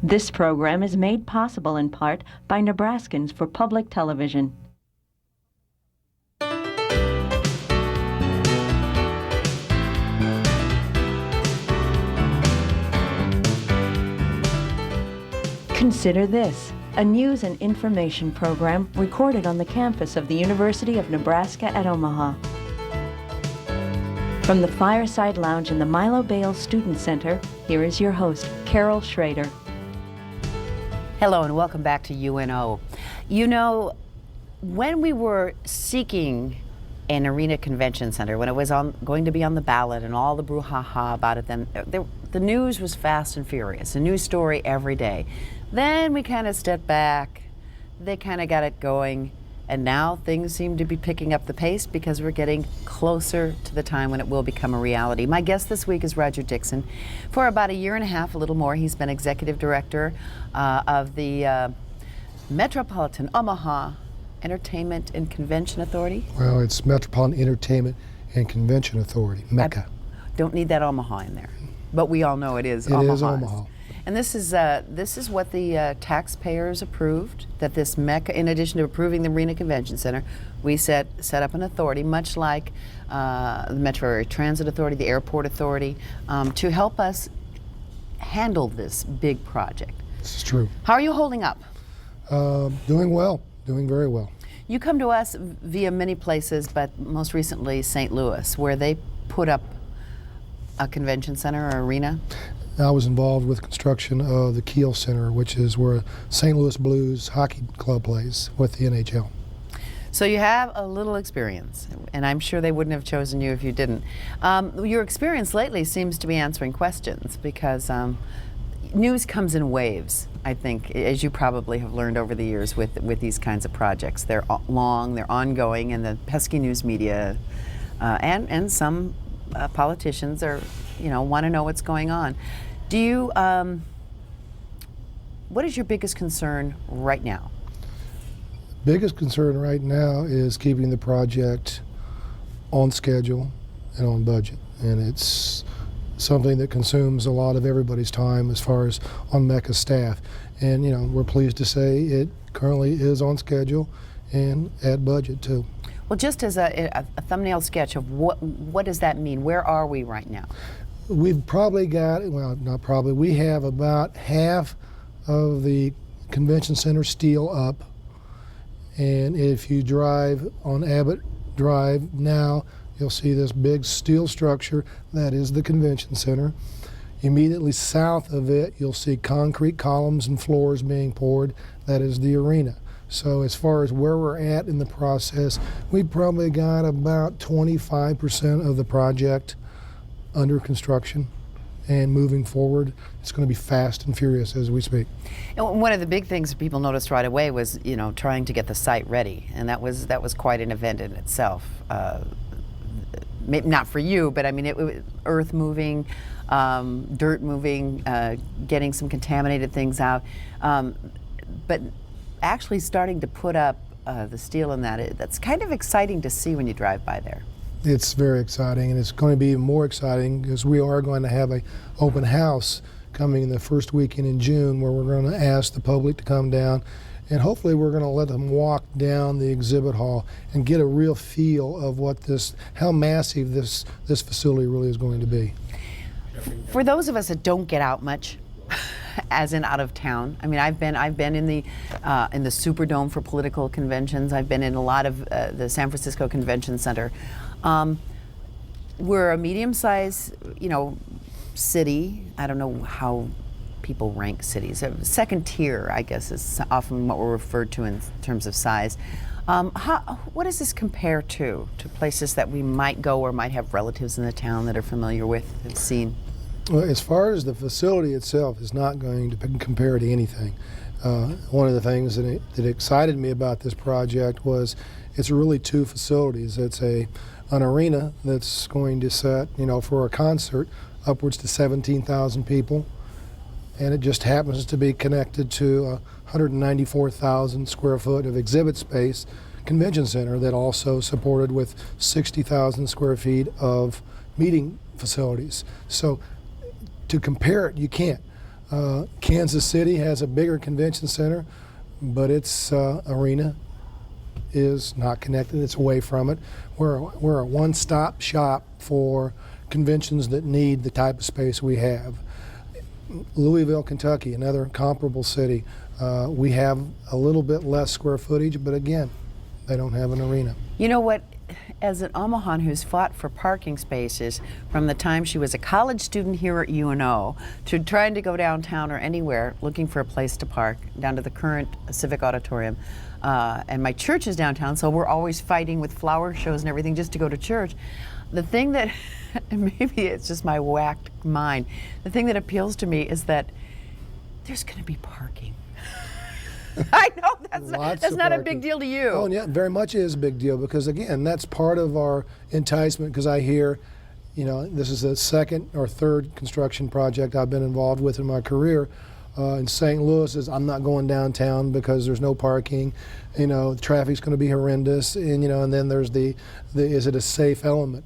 This program is made possible in part by Nebraskans for Public Television. Consider this, a news and information program recorded on the campus of the University of Nebraska at Omaha. From the Fireside Lounge in the Milo Bales Student Center, here is your host, Carol Schrader. Hello and welcome back to UNO. You know, when we were seeking an arena convention center, when it was going to be on the ballot and all the brouhaha about it, then the news was fast and furious, a news story every day. Then we kind of stepped back, they kind of got it going, and now things seem to be picking up the pace because we're getting closer to the time when it will become a reality. My guest this week is Roger Dixon. For about a year and a half, a little more, he's been executive director of the Metropolitan Omaha Entertainment and Convention Authority. Well, it's Metropolitan Entertainment and Convention Authority, MECA. Don't need that Omaha in there, but we all know it is Omaha. It is Omaha. And this is what the taxpayers approved, that this MECA, in addition to approving the Arena Convention Center, we set up an authority, much like the Metro Area Transit Authority, the Airport Authority, to help us handle this big project. This is true. How are you holding up? Doing well, doing very well. You come to us via many places, but most recently St. Louis, where they put up a convention center or arena. I was involved with construction of the Kiel Center, which is where St. Louis Blues Hockey Club plays with the NHL. So you have a little experience, and I'm sure they wouldn't have chosen you if you didn't. Your experience lately seems to be answering questions because news comes in waves, I think, as you probably have learned over the years with these kinds of projects. They're long, they're ongoing, and the pesky news media and some politicians are, want to know what's going on. Do you, what is your biggest concern right now? Biggest concern right now is keeping the project on schedule and on budget. And it's something that consumes a lot of everybody's time as far as on MECA staff. And, we're pleased to say it currently is on schedule and at budget too. Well, just as a thumbnail sketch of what does that mean? Where are we right now? We've probably got, well, not probably, we have about half of the convention center steel up. And if you drive on Abbott Drive now, you'll see this big steel structure. That is the convention center. Immediately south of it, you'll see concrete columns and floors being poured. That is the arena. So as far as where we're at in the process, we've probably got about 25% of the project under construction, and moving forward, it's going to be fast and furious as we speak. And one of the big things that people noticed right away was, trying to get the site ready, and that was quite an event in itself. Maybe not for you, but I mean, it was earth moving, dirt moving, getting some contaminated things out, but actually starting to put up the steel in that's kind of exciting to see when you drive by there. It's very exciting, and it's going to be even more exciting because we are going to have an open house coming in the first weekend in June where we're going to ask the public to come down, and hopefully we're going to let them walk down the exhibit hall and get a real feel of how massive this facility really is going to be. For those of us that don't get out much, as in out of town. I mean, I've been in the Superdome for political conventions. I've been in a lot of the San Francisco Convention Center. We're a medium-sized, city. I don't know how people rank cities. Second tier, I guess, is often what we're referred to in terms of size. What does this compare to places that we might go or might have relatives in the town that are familiar with and seen? Well, as far as the facility itself is not going to compare to anything. One of the things that excited me about this project was it's really two facilities. It's an arena that's going to set, for a concert, upwards to 17,000 people. And it just happens to be connected to a 194,000 square foot of exhibit space convention center that also supported with 60,000 square feet of meeting facilities. So to compare it, you can't. Kansas City has a bigger convention center, but its arena is not connected. It's away from it. We're a one-stop shop for conventions that need the type of space we have. Louisville, Kentucky, another comparable city. We have a little bit less square footage, but again, they don't have an arena. You know what? As an Omahan who's fought for parking spaces from the time she was a college student here at UNO to trying to go downtown or anywhere looking for a place to park, down to the current Civic Auditorium, and my church is downtown, so we're always fighting with flower shows and everything just to go to church. The thing that, maybe it's just my whacked mind, the thing that appeals to me is that there's going to be parking. I know that's not a big deal to you. Oh, yeah, very much is a big deal because, again, that's part of our enticement because I hear, you know, this is the second or third construction project I've been involved with in my career. In St. Louis is I'm not going downtown because there's no parking, you know, the traffic's going to be horrendous, and, you know, and then there's the is it a safe element?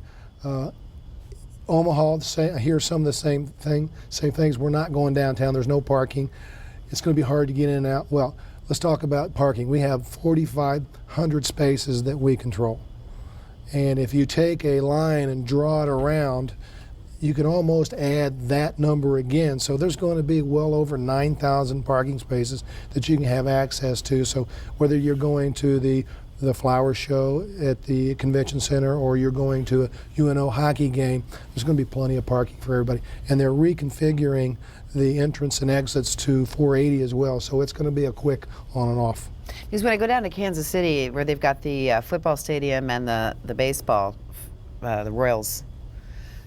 Omaha, I hear some of the same things. We're not going downtown. There's no parking. It's going to be hard to get in and out. Well, let's talk about parking. We have 4,500 spaces that we control. And if you take a line and draw it around, you can almost add that number again. So there's going to be well over 9,000 parking spaces that you can have access to. So whether you're going to the flower show at the convention center or you're going to a UNO hockey game, there's going to be plenty of parking for everybody. And they're reconfiguring the entrance and exits to 480 as well, so it's going to be a quick on and off. Because when I go down to Kansas City, where they've got the football stadium and the baseball, the Royals,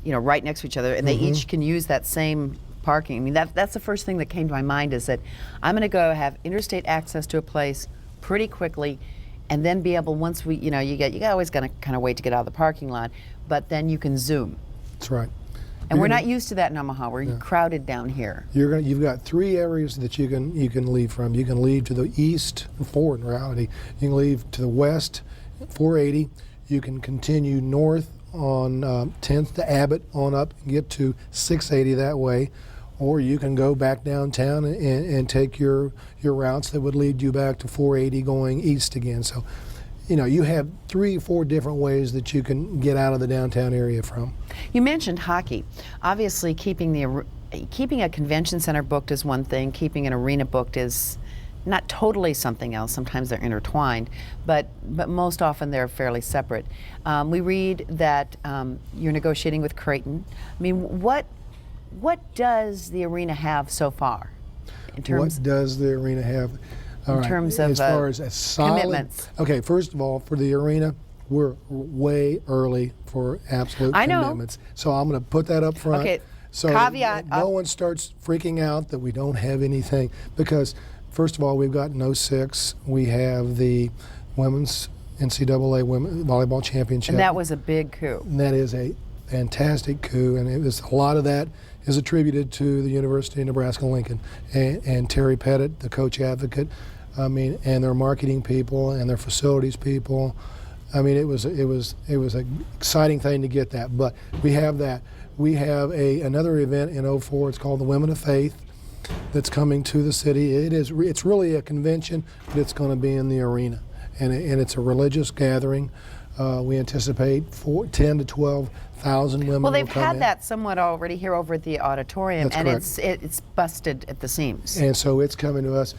you know, right next to each other, and they each can use that same parking. I mean, that's the first thing that came to my mind is that I'm going to go have interstate access to a place pretty quickly, and then be able, once we, you know, you always got to kind of wait to get out of the parking lot, but then you can zoom. That's right. And we're not used to that in Omaha. We're crowded down here. You've got three areas that you can leave from. You can leave to the east, four in reality. You can leave to the west, 480. You can continue north on 10th to Abbott on up and get to 680 that way. Or you can go back downtown and take your routes that would lead you back to 480 going east again. So, you know, you have 3 or 4 different ways that you can get out of the downtown area from. You mentioned hockey. Obviously, keeping a convention center booked is one thing. Keeping an arena booked is not totally something else. Sometimes they're intertwined, but most often they're fairly separate. We read that you're negotiating with Creighton. I mean, what does the arena have so far? What does the arena have? In terms of as far as a solid, commitments. Okay, first of all, for the arena, we're way early for absolute commitments. So I'm going to put that up front. Okay, so caveat. No one starts freaking out that we don't have anything because, first of all, we've got in 06, we have the women's NCAA Women's Volleyball Championship. And that was a big coup. And that is a fantastic coup, and a lot of that is attributed to the University of Nebraska-Lincoln and Terry Pettit, the coach advocate. I mean, and their marketing people and their facilities people. I mean, it was an exciting thing to get that. But we have that. We have another event in 04. It's called the Women of Faith that's coming to the city. It's really a convention, but it's going to be in the arena, and it's a religious gathering. We anticipate 10 to 12,000 women. Well, they've will come had in. that somewhat already here over at the auditorium, That's and correct. it's busted at the seams. And so it's coming to us.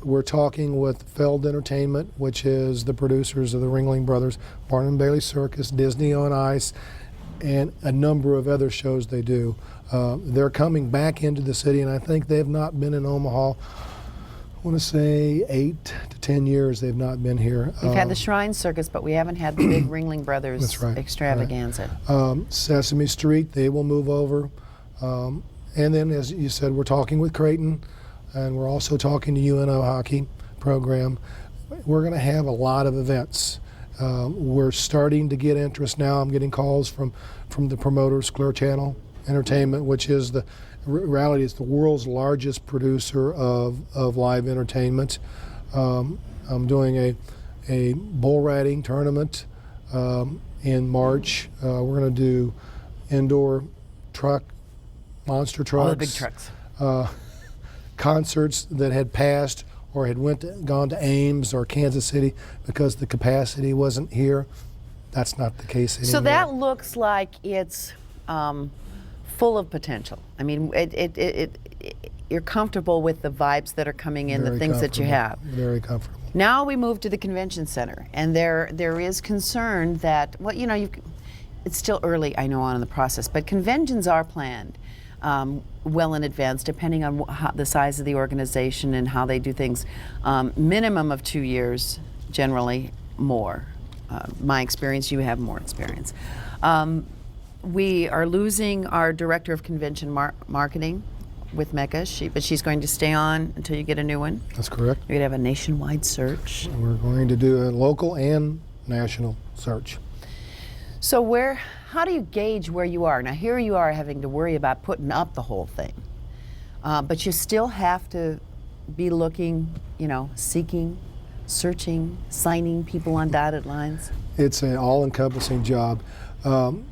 We're talking with Feld Entertainment, which is the producers of the Ringling Brothers, Barnum Bailey Circus, Disney on Ice, and a number of other shows they do. They're coming back into the city, and I think they've not been in Omaha. I want to say 8 to 10 years they've not been here. We've had the Shrine Circus, but we haven't had the big Ringling Brothers That's right, extravaganza. Sesame Street, they will move over. And then, as you said, we're talking with Creighton, and we're also talking to UNO hockey program. We're going to have a lot of events. We're starting to get interest now. I'm getting calls from the promoters, Clear Channel Entertainment, which is the reality is the world's largest producer of live entertainment. I'm doing a bull riding tournament in March. We're going to do indoor monster trucks. All the big trucks. concerts that had passed or had gone to Ames or Kansas City because the capacity wasn't here. That's not the case anymore. So that looks like it's full of potential. I mean, you're comfortable with the vibes that are coming in, Very the things that you have. Very comfortable. Now we move to the convention center, and there is concern that, well, you know, it's still early, I know, on in the process, but conventions are planned well in advance, depending on the size of the organization and how they do things. Minimum of 2 years, generally more. My experience, you have more experience. We are losing our director of convention marketing with Mecca, but she's going to stay on until you get a new one. That's correct. You're going to have a nationwide search. We're going to do a local and national search. So how do you gauge where you are? Now here you are having to worry about putting up the whole thing, but you still have to be looking, you know, seeking, searching, signing people on dotted lines. It's an all-encompassing job.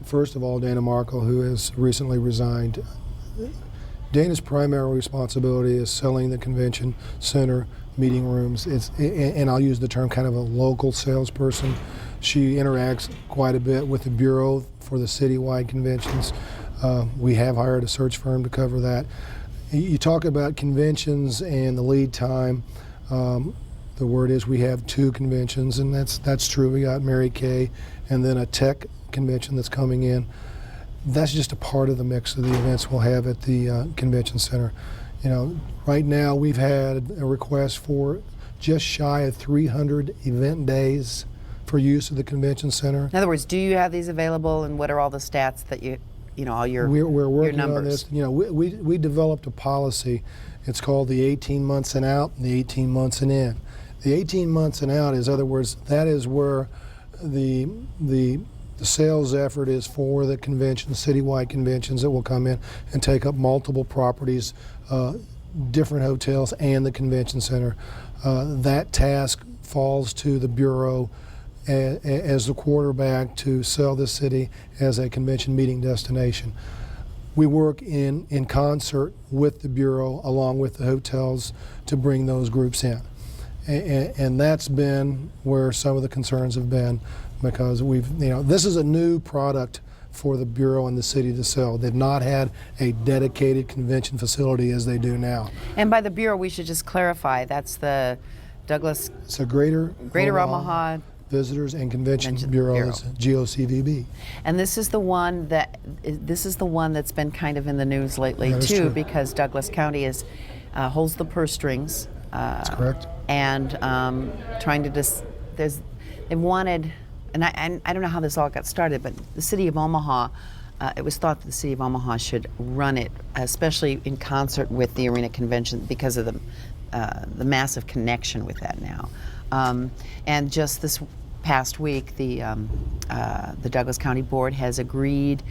First of all, Dana Markle, who has recently resigned, Dana's primary responsibility is selling the convention center, meeting rooms. And I'll use the term kind of a local salesperson. She interacts quite a bit with the Bureau for the citywide conventions. We have hired a search firm to cover that. You talk about conventions and the lead time. The word is we have 2 conventions, and that's true. We got Mary Kay and then a tech convention that's coming in. That's just a part of the mix of the events we'll have at the convention center. You know, right now we've had a request for just shy of 300 event days for use of the convention center. In other words, do you have these available, and what are all the stats that you know, all your We're working your numbers? on this. You know, we developed a policy. It's called the 18 months and out and the 18 months and in. The 18 months and out is, in other words, that is where the sales effort is for the convention, citywide conventions that will come in and take up multiple properties, different hotels, and the convention center. That task falls to the Bureau as the quarterback to sell the city as a convention meeting destination. We work in concert with the Bureau along with the hotels to bring those groups in. And that's been where some of the concerns have been, because this is a new product for the Bureau and the city to sell. They've not had a dedicated convention facility as they do now. And by the Bureau, we should just clarify, that's the Douglas. It's a Greater Omaha Visitors and Convention Bureau. It's GOCVB. And this is the one that's been kind of in the news lately That is too, true. because Douglas County holds the purse strings. That's correct. And trying to they wanted, and I don't know how this all got started, but the city of Omaha, it was thought that the city of Omaha should run it, especially in concert with the Arena Convention, because of the massive connection with that now. And just this past week, the Douglas County Board has agreed,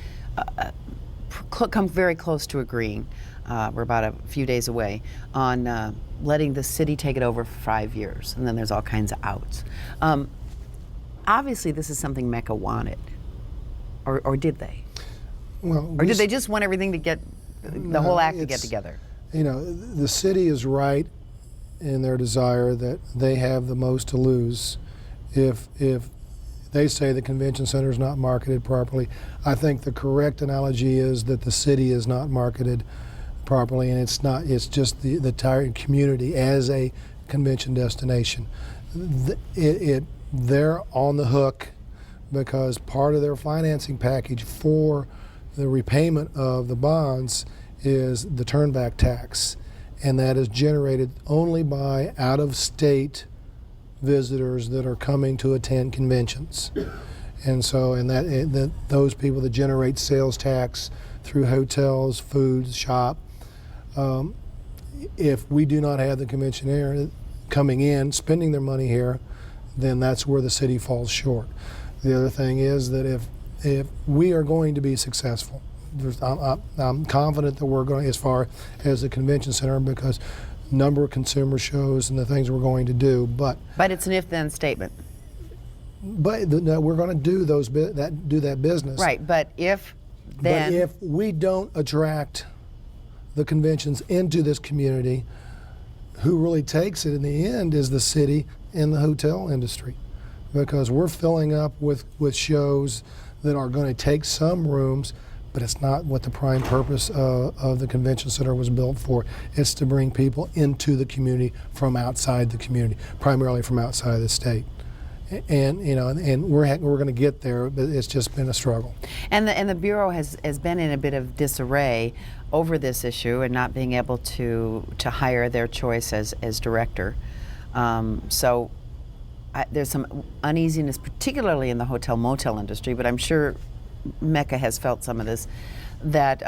come very close to agreeing. We're about a few days away on letting the city take it over for 5 years, and then there's all kinds of outs. Obviously, this is something Mecca wanted, or did they? Well, Or did they just want everything to get the whole act to get together? You know, the city is right in their desire that they have the most to lose if they say the convention center is not marketed properly. I think the correct analogy is that the city is not marketed properly, and it's just the entire community as a convention destination. They're on the hook because part of their financing package for the repayment of the bonds is the turnback tax, and that is generated only by out-of-state visitors that are coming to attend conventions. And so, those people that generate sales tax through hotels, food, shop, if we do not have the conventionaire coming in, spending their money here, then that's where the city falls short. The other thing is that if we are going to be successful, I'm confident that we're going as far as the convention center, because number of consumer shows and the things we're going to do, but it's an if-then statement. we're going to do that business. Right, but if we don't attract the conventions into this community, who really takes it in the end is the city and the hotel industry, because we're filling up with shows that are going to take some rooms, but it's not what the prime purpose of the convention center was built for. It's to bring people into the community from outside the community, primarily from outside the state. And we're going to get there, but it's just been a struggle. And the Bureau has been in a bit of disarray over this issue and not being able to hire their choice as director. So there's some uneasiness, particularly in the hotel motel industry, but I'm sure Mecca has felt some of this, that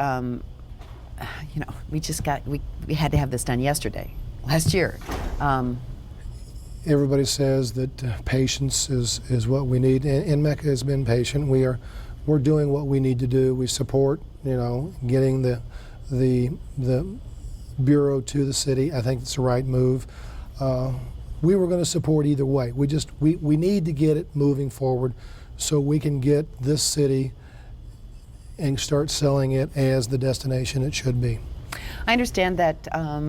we had to have this done last year. Everybody says that patience is what we need, and Mecca has been patient. We're doing what we need to do. We support, getting the Bureau to the city. I think it's the right move. We were going to support either way. We need to get it moving forward so we can get this city and start selling it as the destination it should be. I understand that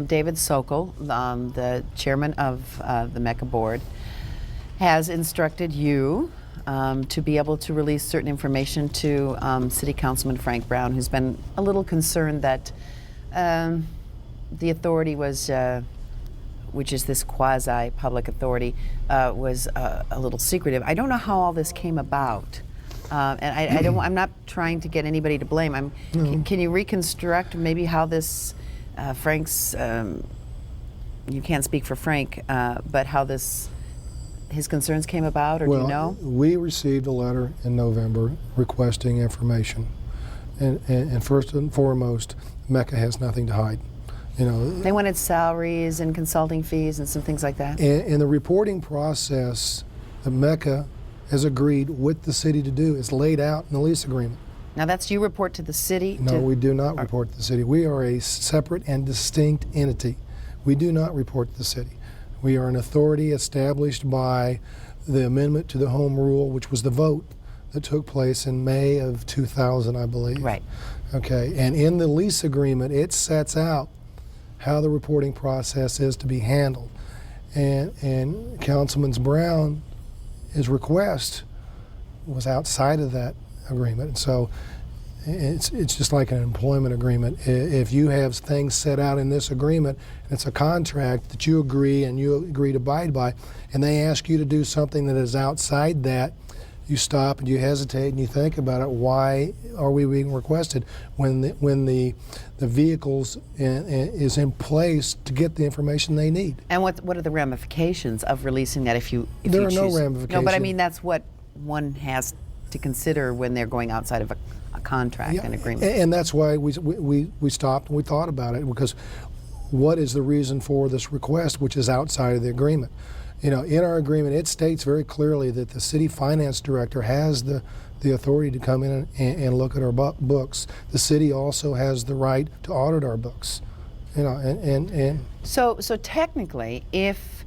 David Sokol, the chairman of the Mecca board, has instructed you to be able to release certain information to City Councilman Frank Brown, who's been a little concerned that the authority was, which is this quasi-public authority, was a little secretive. I don't know how all this came about. And I'm not trying to get anybody to blame. Can you reconstruct maybe how this Frank's? You can't speak for Frank, but how his concerns came about, or do you know? We received a letter in November requesting information, and first and foremost, Mecca has nothing to hide. They wanted salaries and consulting fees and some things like that. And the reporting process that Mecca has agreed with the city to do is laid out in the lease agreement. Now that's you report to the city? No, we do not report to the city. We are a separate and distinct entity. We do not report to the city. We are an authority established by the amendment to the home rule, which was the vote that took place in May of 2000, I believe. Right. Okay, and in the lease agreement, it sets out how the reporting process is to be handled. And Councilman Brown, his request was outside of that agreement. So it's just like an employment agreement. If you have things set out in this agreement, and it's a contract that you agree to abide by, and they ask you to do something that is outside that, you stop and you hesitate and you think about it. Why are we being requested when the vehicles is in place to get the information they need? And what are the ramifications of releasing that if you There are choose? no ramifications. No, but I mean that's what one has to consider when they're going outside of a contract and agreement. And that's why we stopped and we thought about it, because what is the reason for this request, which is outside of the agreement? In our agreement, it states very clearly that the city finance director has the authority to come in and look at our books. The city also has the right to audit our books. So technically, if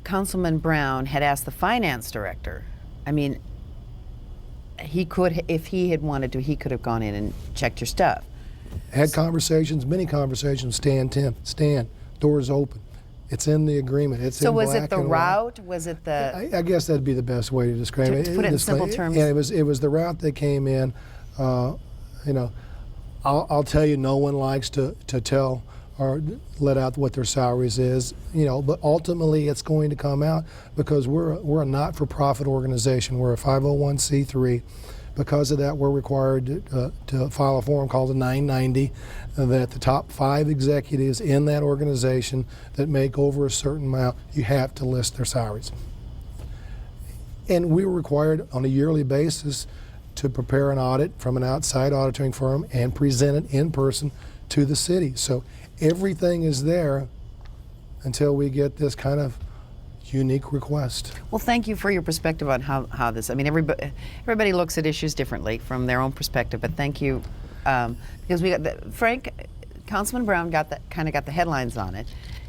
Councilman Brown had asked the finance director, I mean, he could, if he had wanted to, he could have gone in and checked your stuff. Had conversations, many conversations. Stan, doors open. It's in the agreement. It's so in black was it the and route? Was it the? I guess that'd be the best way to describe it. To put it in simple terms. Yeah, it was the route that came in. I'll tell you, no one likes to tell or let out what their salaries is. But ultimately it's going to come out because we're a not-for-profit organization. We're a 501c3. Because of that, we're required to file a form called a 990 that the top 5 executives in that organization that make over a certain amount, you have to list their salaries. And we were required on a yearly basis to prepare an audit from an outside auditing firm and present it in person to the city. So everything is there until we get this kind of unique request. Well, thank you for your perspective on how this. I mean, everybody looks at issues differently from their own perspective. But thank you, because we got Councilman Brown got the headlines on it,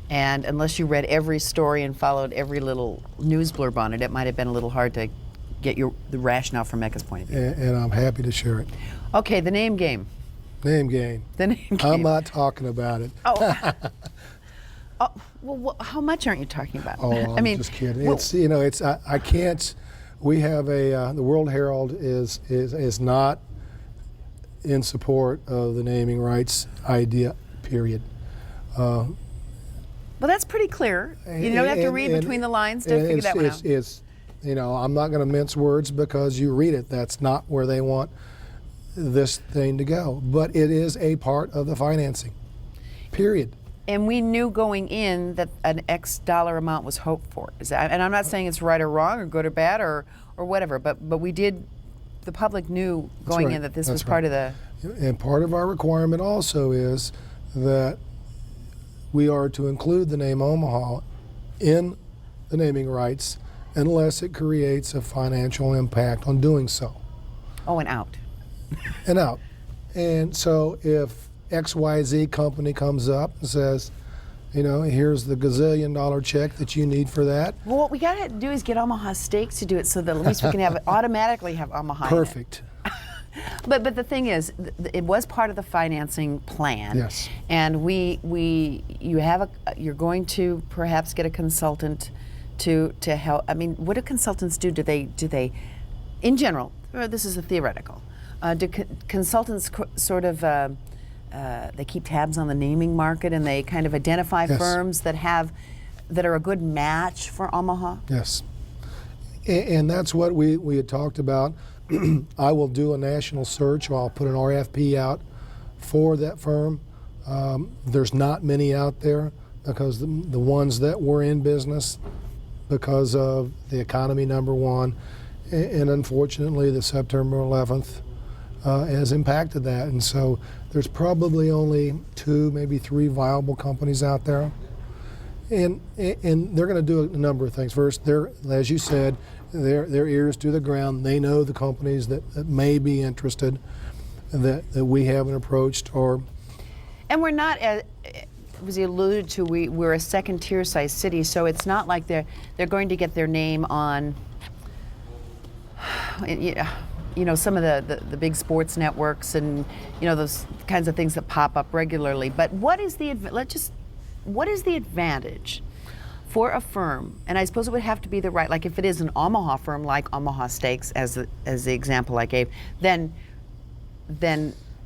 and unless you read every story and followed every little news blurb on it, it might have been a little hard to get the rationale from Mecca's point of view. And I'm happy to share it. Okay, the name game. Name game. The name game. I'm not talking about it. Oh. Oh, well, how much aren't you talking about? Oh, I'm just kidding. well- It's I can't. We have the World Herald is not in support of the naming rights idea. Period. Well, that's pretty clear. You don't have to read between the lines to figure that one out. It's I'm not going to mince words because you read it. That's not where they want this thing to go. But it is a part of the financing. Period. And we knew going in that an X dollar amount was hoped for. Is that, and I'm not saying it's right or wrong or good or bad or whatever, but we did, the public knew going in that this was part of the... And part of our requirement also is that we are to include the name Omaha in the naming rights unless it creates a financial impact on doing so. Oh, and out. And out. And so if XYZ company comes up and says, here's the gazillion-dollar check that you need for that. Well, what we got to do is get Omaha Steaks to do it so that at least we can automatically have Omaha Perfect. in it. But the thing is, it was part of the financing plan. Yes. And you're going to perhaps get a consultant to help. I mean, what do consultants do? Do they, in general, this is a theoretical, do consultants sort of, they keep tabs on the naming market and they kind of identify Yes. firms that are a good match for Omaha? Yes. And that's what we had talked about. I will do a national search, or I'll put an RFP out for that firm. There's not many out there because the ones that were in business because of the economy, number one, and unfortunately the September 11th has impacted that. And so there's probably only 2, maybe 3 viable companies out there. And they're going to do a number of things. First, as you said, their ears to the ground. They know the companies that may be interested, that we haven't approached. And we're not, as you alluded to, we're a second-tier size city, so it's not like they're going to get their name on, some of the big sports networks and those kinds of things that pop up regularly. But what is the advantage for a firm? And I suppose it would have to be the right, like if it is an Omaha firm like Omaha Steaks, as the example I gave, then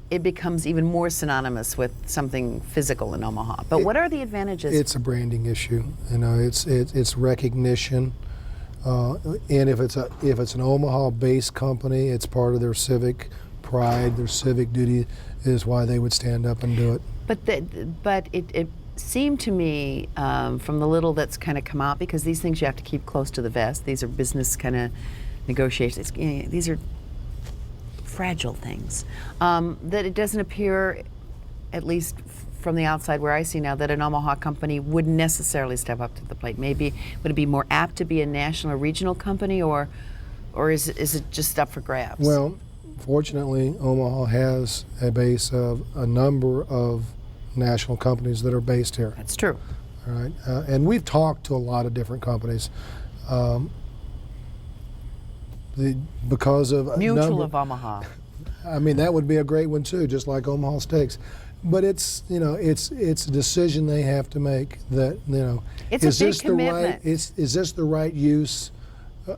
it becomes even more synonymous with something physical in Omaha. But what are the advantages? It's a branding issue. It's recognition. And if it's an Omaha-based company, it's part of their civic pride, their civic duty is why they would stand up and do it. But it seemed to me, from the little that's kind of come out, because these things you have to keep close to the vest. These are business kind of negotiations. These are fragile things. That it doesn't appear, at least from the outside where I see now, that an Omaha company would necessarily step up to the plate. Maybe would it be more apt to be a national or regional company, or is it just up for grabs? Well, fortunately, Omaha has a base of a number of national companies that are based here. That's true. All right, and we've talked to a lot of different companies. Because of Mutual of Omaha. I mean, that would be a great one too, just like Omaha Steaks. But it's a decision they have to make. That It's a big commitment. Is this the right use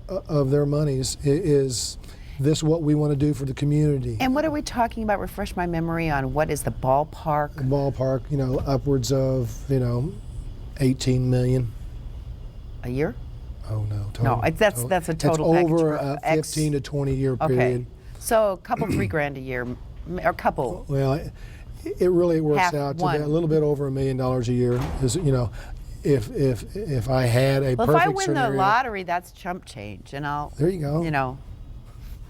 of their monies? Is this what we want to do for the community? And what are we talking about? Refresh my memory on what is the ballpark? The ballpark, upwards of 18 million. A year? Oh no, total. No, that's a total It's package over for a 15 to 20 year period. Okay, so a couple $3,000 a year, or couple. Well, it really works Half out to one. a little bit over $1 million a year. Is if I had a Well, perfect if I win scenario, the lottery, that's chump change, and I'll. There you go.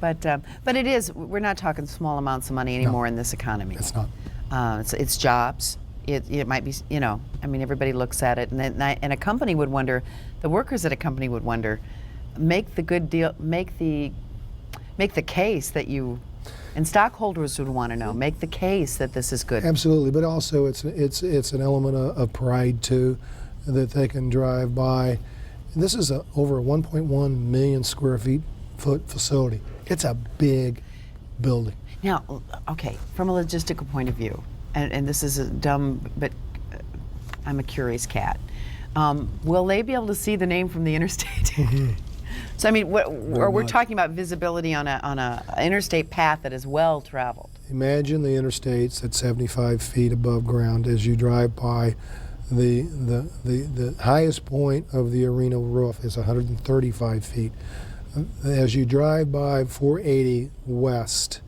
But it is. We're not talking small amounts of money anymore in this economy. It's not. It's jobs. It might be. I mean, everybody looks at it, and a company would wonder. The workers at a company would wonder. Make the good deal. Make the case that you. And stockholders would want to know. Make the case that this is good. Absolutely, but also it's an element of pride too, that they can drive by. This is over a 1.1 million square foot facility. It's a big building. Now, okay, from a logistical point of view, and this is a dumb, but I'm a curious cat. Will they be able to see the name from the interstate? So I mean, we're talking about visibility on a interstate path that is well traveled. Imagine the interstates at 75 feet above ground as you drive by. The highest point of the arena roof is 135 feet. As you drive by 480 west,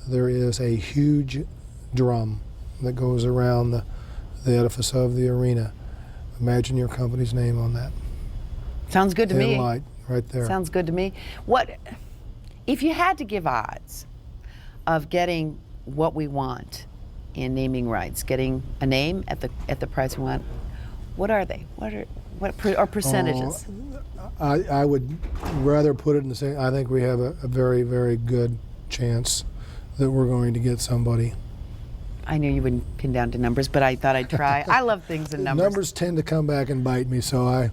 there is a huge drum that goes around the edifice of the arena. Imagine your company's name on that. Sounds good to me. In light, right there. Sounds good to me. What if you had to give odds of getting what we want in naming rights, getting a name at the price we want? What are they? What are percentages? I would rather put it in the same. I think we have a very, very good chance that we're going to get somebody. I knew you wouldn't pin down to numbers, but I thought I'd try. I love things in numbers. Numbers tend to come back and bite me, so I.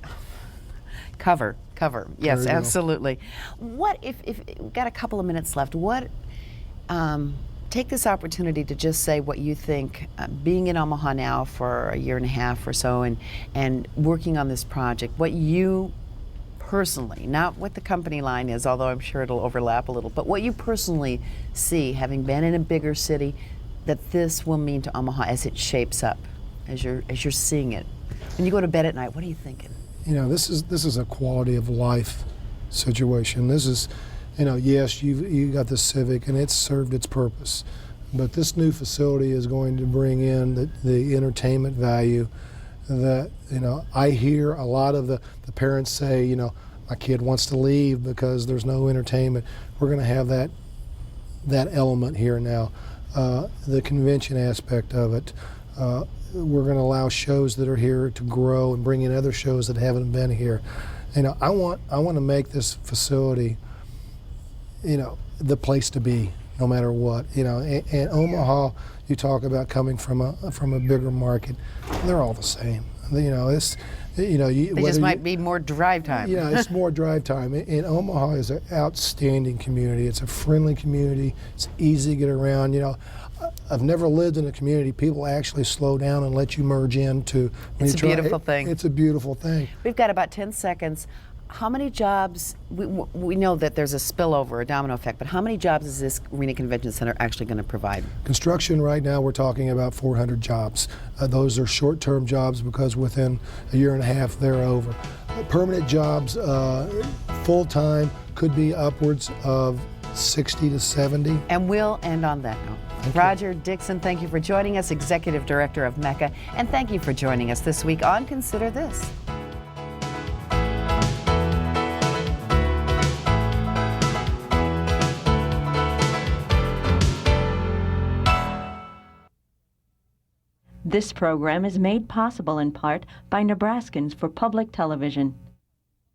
Cover. Yes, There you go. absolutely. What if we've got a couple of minutes left? Take this opportunity to just say what you think, being in Omaha now for a year and a half or so and working on this project, what you personally, not what the company line is, although I'm sure it'll overlap a little, but what you personally see, having been in a bigger city, that this will mean to Omaha as it shapes up, as you're seeing it. When you go to bed at night, what are you thinking? You know, this is a quality of life situation. This is, you know, yes, you got the Civic and it's served its purpose, but this new facility is going to bring in the entertainment value that, you know, I hear a lot of the parents say, you know, my kid wants to leave because there's no entertainment. We're going to have that element here now. The convention aspect of it. We're going to allow shows that are here to grow and bring in other shows that haven't been here. You know, I want to make this facility, you know, the place to be, no matter what. You know, and Omaha, you talk about coming from a bigger market, they're all the same. You know, it's, you know, They just might be more drive time. Yeah, it's more drive time. And Omaha is an outstanding community. It's a friendly community. It's easy to get around. You know, I've never lived in a community. People actually slow down and let you merge into. It's a beautiful thing. It's a beautiful thing. We've got about 10 seconds. How many jobs, we know that there's a spillover, a domino effect, but how many jobs is this Arena Convention Center actually going to provide? Construction right now, we're talking about 400 jobs. Those are short-term jobs because within a year and a half, they're over. Permanent jobs, full-time, could be upwards of 60 to 70. And we'll end on that note. Roger Dixon, thank you for joining us, Executive Director of MECA, and thank you for joining us this week on Consider This. This program is made possible in part by Nebraskans for Public Television.